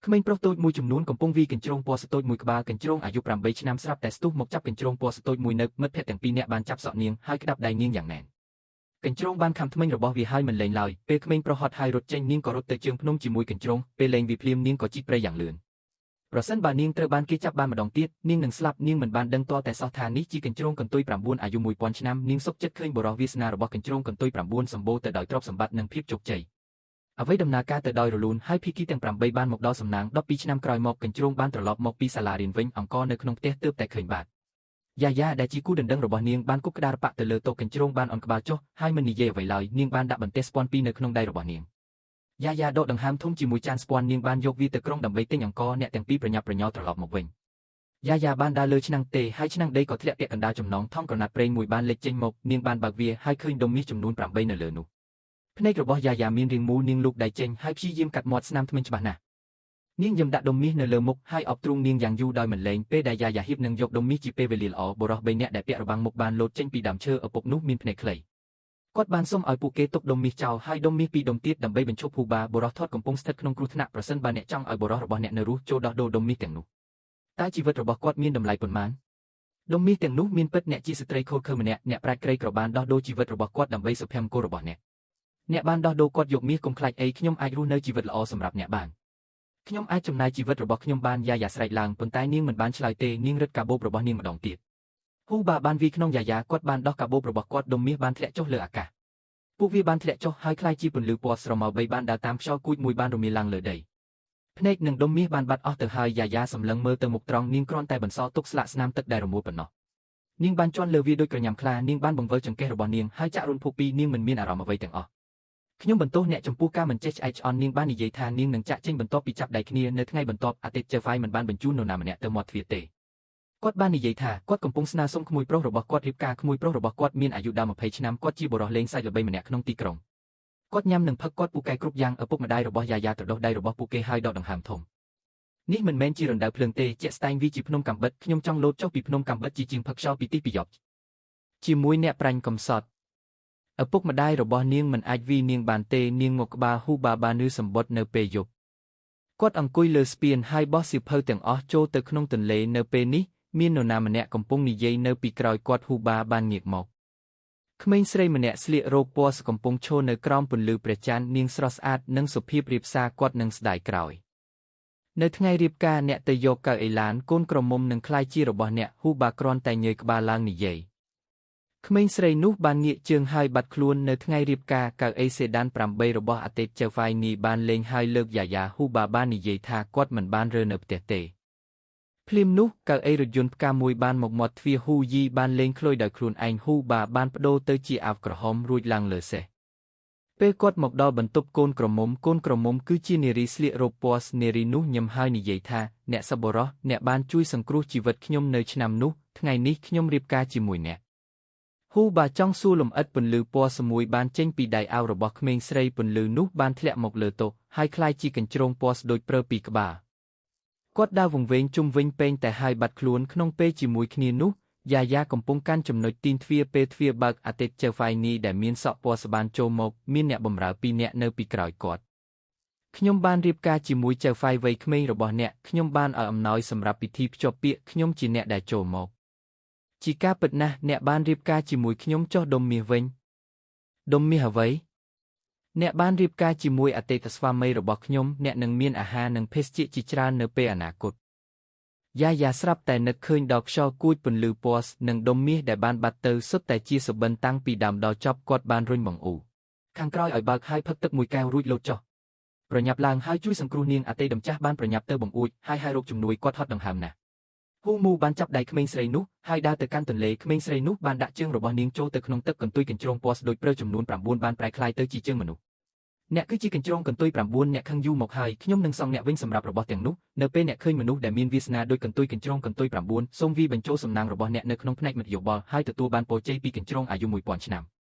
ក្មេងប្រុសតូចមួយចំនួនកំពុងវាយកញ្ជ្រោងពណ៌ស្ទូចមួយកក្បាលកញ្ជ្រោងអាយុ8ឆ្នាំស្រាប់តែស្ទុះមកចាប់កញ្ជ្រោងពណ៌ស្ទូចមួយនៅមិត្តភក្តិទាំងពីរនាក់បានចាប់សក់នាងហើយក្តាប់ដៃនាងយ៉ាងណែនកញ្ជ្រោងបានខំធ្មេញរបស់វាហើយមិនលែងឡើយពេលក្មេងប្រុសហត់ហើយរត់ចេញនាងក៏រត់ទៅជើងភ្នំជាមួយកញ្ជ្រោងពេលលែងវាភ្លាមនាងក៏ជីកព្រៃយ៉ាងលឿនប្រសិនបើនាងត្រូវបានគេចាប់បានម្ដងទៀតនាងនឹងស្លាប់នាងមិនបានដឹងទាល់តែសោះថានេះជាកញ្ជ្រោងកន្ទុយ9អាយុ1000ឆ្នាំនាងសុខចិត្តឃើញបុរសវាសនារបស់កញ្ជ្រោងកន្ទុយ9សម្បូរទៅដោយទ្រព្យសម្បត្តិនិងភាពជោគជ័យអ្វីដំណើរការទៅដោយរលូនហើយភាគីទាំង8បានមកដល់សំណាង12ឆ្នាំក្រោយមកកញ្ជ្រោងបានត្រឡប់មកពីសាលារៀនវិញអង្គនៅក្នុងផ្ទះទើបតែឃើញបាទយ៉ាយ៉ាដែលជាគូដណ្ដឹងរបស់នាងបានគប់ក្តារប៉ាក់ទៅលើតុកញ្ជ្រោងបានអន់ក្បាលចុះហើយមិននិយាយអ្វីឡើយនាងបានដាក់បន្ទះស្ពាន់ពីរនៅក្នុងដៃរបស់នាងយ៉ាយ៉ាដកដង្ហើមធំជាមួយចានស្ពាន់នាងបានយកវាទៅក្រុងដើម្បីទិញអង្គអ្នកទាំងពីរប្រញាប់ប្រញ័រត្រឡប់មកវិញយ៉ាយ៉ាបានដើរលើឆ្នាំងទេហើយឆ្នាំងដីក៏ធ្លាក់ពាក់កណ្ដាលចំណងថង់ក្រណាត់ប្រេងមួយបានលេចចេញមកនាងបានបើកវាហើយឃើញដុំមាសចំនួន8នៅលើនោះភ្នែករបស់យ៉ាយ៉ាមានរាងមូលនាងលូកដៃចេញហើយព្យាយាមកាត់មាត់ស្នាមធ្មេញច្បាស់ណាស់នាងយំដាក់ដុំមាសនៅលើមុខហើយអបទ្រូងនាងយ៉ាងយូរដោយមិនលែងពេលដែលយ៉ាយ៉ាហ៊ីបនឹងយកដុំមាសជាពេលវេលាល្អបុរស3នាក់ដែលពាក់របាំងមុខបានលោតចេញពីដើមឈើឪពុកនោះមានភ្នែកខ្លីគាត់បានសុំឲ្យពួកគេទុកដុំមាសចោលហើយដុំមាសពីរដុំទៀតដើម្បីបញ្ឈប់ហ៊ូបាបុរសធាត់កំពុងស្ថិតក្នុងគ្រោះថ្នាក់ប្រសិនបើអ្នកចង់ឲ្យបុរសរបស់អ្នកនៅរស់ចូលដោះដូរដុំមាសទាំងនោះតែជីវិតរបស់គាត់មានតម្លៃប៉ុន្មានដុំមាសទាំងនោះមានពិតអ្នកជាស្ត្រីខូចខើម្នាក់អ្នកប្រាជ្ញក្រីក្របានដោះដូរជីវិតរបស់គាត់ដើម្បីសុភមង្គលរបស់អ្នកបានដោះដូរគាត់យកមាសកុំខ្លាចអីខ្ញុំអាចរស់នៅជីវិតល្អសម្រាប់អ្នកបានខ្ញុំអាចចំណាយជីវិតរបស់ខ្ញុំបានយ៉ាយ៉ាស្រែកឡើងប៉ុន្តែនាងមិនបានឆ្លើយទេនាងរឹតកាបូបរបស់នាងម្ដងទៀតហ៊ូបាបានវាយក្នុងយ៉ាយ៉ាគាត់បានដោះកាបូបរបស់គាត់ដុំមាសបានធ្លាក់ចុះលើអាកាសពួកវាបានធ្លាក់ចុះហើយคล้ายជាពន្លឺពណ៌ស្រមោល3បានដើរតាមខ្យល់គូចមួយបានរមៀលឡើងលើដីភ្នែកនិងដុំមាសបានបាត់អស់ទៅហើយយ៉ាយ៉ាសម្លឹងមើលទៅមុខត្រង់នាងគ្រាន់តែបន្សល់ទុកស្លាកស្នាមទឹកដែលរមួលប៉ុណ្ណោះនាងបានជន់លើវាដូចក្រញាំខ្លានាងបានបង្វិលចង្កេះរបស់នាងហើយចាក់រុនភពពីនាងមិនមានអារម្មណ៍អ្វីទាំងអស់ខ្ញុំបន្ទោសអ្នកចំពោះការមិនចេះឆ្អែតឆ្អន់នាងបាននិយាយថានាងនឹងចាក់ចេញបន្ទាប់ពីចាប់ដៃគ្នានៅថ្ងៃបន្ទាប់អាទិត្យចៅហ្វាយមិនបានបញ្ជូននរណាម្នាក់ទៅមាត់ទ្វារទេគាត់បាននិយាយថាគាត់កំពុងស្នើសុំក្មួយប្រុសរបស់គាត់រៀបការក្មួយប្រុសរបស់គាត់មានអាយុដល់20ឆ្នាំគាត់ជាបុរសលេងសើចល្បីម្នាក់ក្នុងទីក្រុងគាត់ញ៉ាំនឹងផឹកគាត់ពូកែគ្រប់យ៉ាងឪពុកម្ដាយរបស់យ៉ាយ៉ាត្រដុសដៃរបស់ពួកគេហើយដកដង្ហើមធំនេះមិនមែនជារណ្ដៅភ្លើងទេជាក់ស្ដែងវាជាភ្នំកំបិតខ្ញុំចង់លោតចុះពីភ្នំកំបិតជាជាងផឹកខ្យល់ពីទីពីយប់ជាមួយអ្នកប្រាញ់កំសត់ឪពុកម្ដាយរបស់នាងមិនអាចវាយនាងបានទេនាងមកក្បាលហ៊ូបាបានឺសម្បត់នៅពេលយប់គាត់អង្គុយលើស្ពានហើយបោះសៀវភៅទាំងអស់ចូលទៅក្នុងទន្លេនៅពេលនេះមាននរណាម្នាក់កំពុងនិយាយនៅពីក្រោយគាត់ហ៊ូបាបានងាកមកក្មេងស្រីម្នាក់ស្លៀករ៉ូបពណ៌កំពុងឈរនៅក្រោមពន្លឺព្រះច័ន្ទនាងស្រស់ស្អាតនិងសុភាពរាបសារគាត់នឹងស្ដាយក្រោយនៅថ្ងៃរៀបការអ្នកទៅយកកៅអីឡានកូនក្រមុំនឹងក្លាយជារបស់អ្នកហ៊ូបាគ្រាន់តែញើយក្បាលឡើងនិយាយក្មេងស្រីនោះបានងាកជើងហើយបាត់ខ្លួននៅថ្ងៃរៀបការកៅអីសេដាន8របស់អាតេតចៅហ្វាយនីបានលេងហើយលើកយ៉ាយ៉ាហ៊ូបាបាននិយាយថាគាត់មិនបានរើនៅផ្ទះទេភ្លាមនោះកៅអីរថយន្តផ្កាមួយបានមកមាត់ទ្វារហ៊ូយីបានលេងខ្លុយដោយខ្លួនឯងហ៊ូបាបានបដូរទៅជាអាវក្រហមរួចឡើងលើសេះពេលគាត់មកដល់បន្ទប់កូនក្រមុំគឺជានារីស្លៀករ៉ូបពណ៌នារីនោះញឹមហើយនិយាយថាអ្នកសប្បុរសអ្នកបានជួយសង្គ្រោះជីវិតខ្ញុំនៅឆ្នាំនោះថ្ងៃនេះខ្ញុំរៀបការជាមួយអ្នកហ៊ូបាចង់សួរលំអិតពន្លឺពណ៌ស្មួយបានចេញពីដៃអាវរបស់ក្មេងស្រីពន្លឺនោះបានធ្លាក់មកលើតុហើយคล้ายជាកញ្ជ្រោងពណ៌ស្ដូចព្រើពីក្បាលគាត់ដើរវង្វេងជុំវិញពេងតែហើយបាត់ខ្លួនក្នុងពេលជាមួយគ្នានោះយ៉ាយ៉ាកំពុងកាន់ចំណុចទីនទ្វារពេលទ្វារបើកអាទិត្យចៅហ្វាយនីដែលមានសក់ពណ៌ស្បានចូលមកមានអ្នកបម្រើ2នាក់នៅពីក្រោយគាត់ខ្ញុំបានរៀបការជាមួយចៅហ្វាយវ័យក្មេងរបស់អ្នកខ្ញុំបានឲ្យអំណោយសម្រាប់ពិធីភ្ជាប់ពាក្យខ្ញុំជាអ្នកដែលចូលមកជាការពិតណាស់អ្នកបានរៀបការជាមួយខ្ញុំចុះដុំមាសវិញដុំមាសអ្វីអ្នកបានរៀបការជាមួយអតីតស្វាមីរបស់ខ្ញុំអ្នកនឹងមានអាហារនិងភេសជ្ជៈជាច្រើននៅពេលអនាគតយ៉ាយ៉ាស្រាប់តែនឹកឃើញដល់ខ្យល់គួចពន្លឺពណ៌និងដុំមាសដែលបានបាត់ទៅសុទ្ធតែជាសុបិនតាំងពីដើមដល់ចប់គាត់បានរុញបង្អ៊ូខាងក្រោយឲ្យបើកហើយផឹកទឹកមួយកែវរួចលោតចុះប្រញាប់ឡើងហើយជួយសង្គ្រោះនាងអតីតម្ចាស់បានប្រញាប់ទៅបង្អួចហើយរកជំនួយគាត់ហត់ដង្ហើមណាស់ហ៊ូមូបានចាប់ដៃក្មេងស្រីនោះហើយដើរទៅកាន់ទន្លេក្មេងស្រីនោះបានដាក់ជើងរបស់នាងចូលទៅក្នុងទឹកកន្ទុយកញ្ជ្រោងពណ៌ស្ដូចព្រើចំនួន9បានប្រែក្លាយទៅជាជើងមនុស្សអ្នកគឺជាកញ្ជ្រោងកន្ទុយ9អ្នកខឹងយូរមកហើយខ្ញុំនឹងសង់អ្នកវិញសម្រាប់របស់ទាំងនោះនៅពេលអ្នកឃើញមនុស្សដែលមានវាសនាដូចកន្ទុយកញ្ជ្រោងកន្ទុយ9សូមវាបញ្ចូលសំណាងរបស់អ្នកនៅក្នុងផ្នែកមធ្យោបាយហើយទទួលបានពរជ័យពីកញ្ជ្រោងអាយុ1000ឆ្នាំ